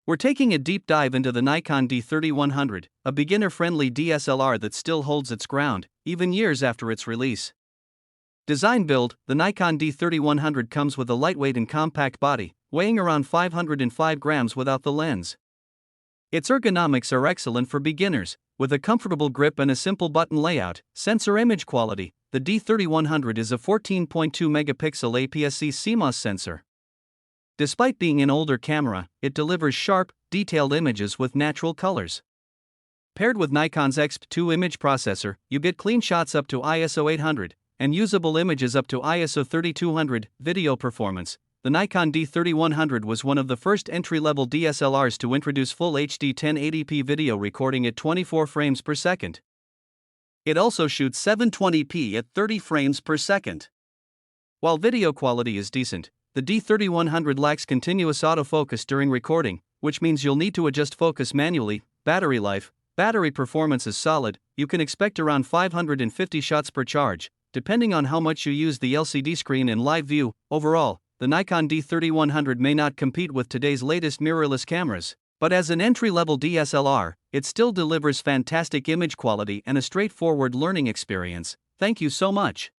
We're taking a deep dive into the Nikon D3100, a beginner-friendly DSLR that still holds its ground, even years after its release. Design build: the Nikon D3100 comes with a lightweight and compact body, weighing around 505 grams without the lens. Its ergonomics are excellent for beginners, with a comfortable grip and a simple button layout. Sensor image quality: the D3100 is a 14.2 megapixel APS-C CMOS sensor. Despite being an older camera, it delivers sharp, detailed images with natural colors. Paired with Nikon's XP2 image processor, you get clean shots up to ISO 800, and usable images up to ISO 3200. Video performance: the Nikon D3100 was one of the first entry-level DSLRs to introduce full HD 1080p video recording at 24 frames per second. It also shoots 720p at 30 frames per second. While video quality is decent, the D3100 lacks continuous autofocus during recording, which means you'll need to adjust focus manually. Battery life: battery performance is solid. You can expect around 550 shots per charge, depending on how much you use the LCD screen in live view. Overall, the Nikon D3100 may not compete with today's latest mirrorless cameras, but as an entry-level DSLR, it still delivers fantastic image quality and a straightforward learning experience. Thank you so much.